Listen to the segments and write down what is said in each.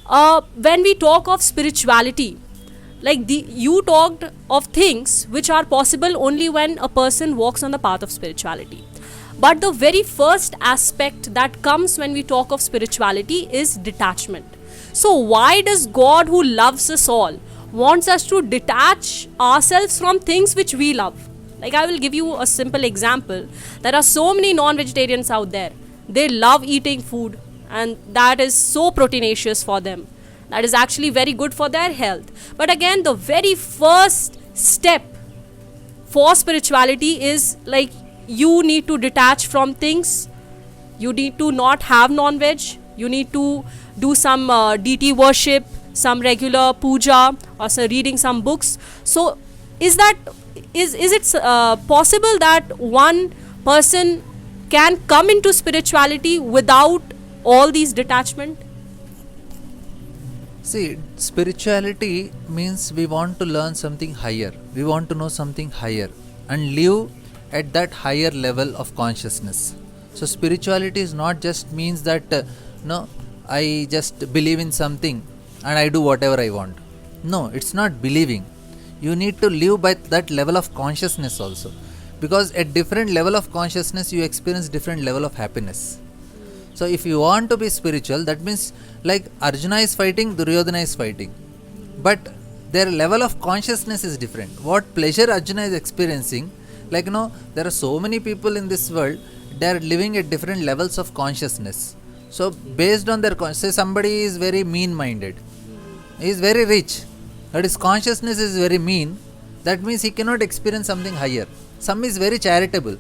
when we talk of spirituality, like you talked of things which are possible only when a person walks on the path of spirituality. But the very first aspect that comes when we talk of spirituality is detachment. So why does God, who loves us all, wants us to detach ourselves from things which we love? Like, I will give you a simple example. There are so many non-vegetarians out there. They love eating food, and that is so proteinaceous for them. That is actually very good for their health. But again, the very first step for spirituality is like, you need to detach from things. You need to not have non-veg. You need to do some deity worship, some regular puja, or reading some books. So is it possible that one person can come into spirituality without all these detachment? See, spirituality means we want to learn something higher. We want to know something higher and live at that higher level of consciousness. So spirituality is not just means that no, I just believe in something and I do whatever I want. No, it's not believing. You need to live by that level of consciousness also, because at different level of consciousness you experience different level of happiness. So if you want to be spiritual, that means like Arjuna is fighting, Duryodhana is fighting, but their level of consciousness is different. What pleasure Arjuna is experiencing, like there are so many people in this world, they are living at different levels of consciousness. So based on their say somebody is very mean minded, he is very rich, but his consciousness is very mean, that means he cannot experience something higher. Some is very charitable.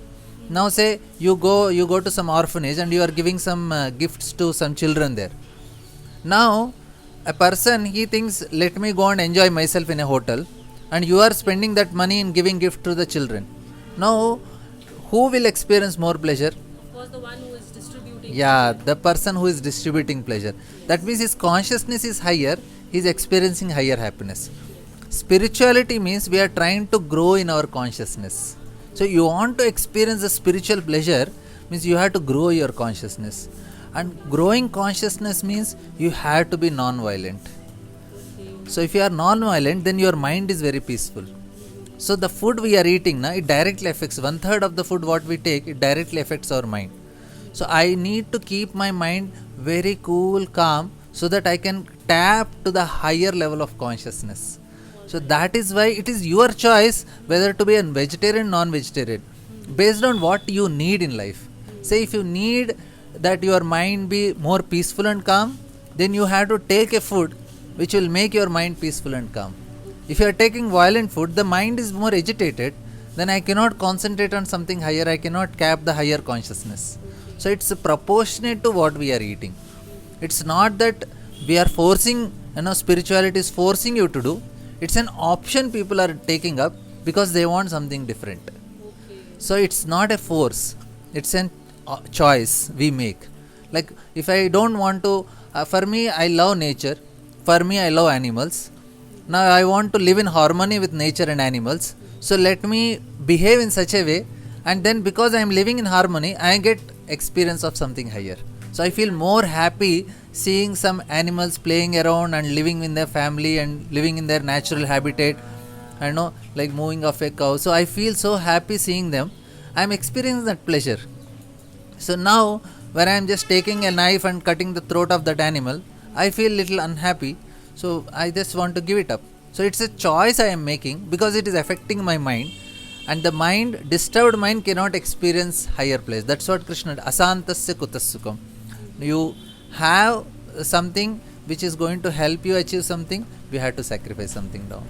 Now say you go to some orphanage and you are giving some gifts to some children there. Now a person, he thinks, let me go and enjoy myself in a hotel, and you are spending that money in giving gift to the children. Now who will experience more pleasure? Of course, the one who is distributing. Yeah, the person who is distributing pleasure. That means his consciousness is higher, he is experiencing higher happiness. Spirituality means we are trying to grow in our consciousness. So you want to experience the spiritual pleasure, means you have to grow your consciousness. And growing consciousness means you have to be non-violent. So if you are non-violent, then your mind is very peaceful. So the food we are eating, it directly affects 1/3 of the food what we take, it directly affects our mind. So I need to keep my mind very cool, calm, so that I can tap to the higher level of consciousness. So that is why it is your choice whether to be a vegetarian, non-vegetarian, based on what you need in life. Say if you need that your mind be more peaceful and calm, then you have to take a food which will make your mind peaceful and calm. If you are taking violent food, the mind is more agitated, then I cannot concentrate on something higher, I cannot cap the higher consciousness. So it's proportionate to what we are eating. It's not that we are forcing, spirituality is forcing you to do. It's an option people are taking up because they want something different. Okay. So it's not a force, it's a choice we make. Like if I don't want to, for me I love nature, for me I love animals. Now I want to live in harmony with nature and animals. So let me behave in such a way, and then because I am living in harmony, I get experience of something higher. So I feel more happy seeing some animals playing around and living in their family and living in their natural habitat. I know, like moving off a cow. So I feel so happy seeing them. I am experiencing that pleasure. So now when I am just taking a knife and cutting the throat of that animal, I feel little unhappy. So I just want to give it up. So it's a choice I am making because it is affecting my mind. And the mind, disturbed mind cannot experience higher place. That's what Krishna, asantasya kutasukam. You have something which is going to help you achieve something, we have to sacrifice something down.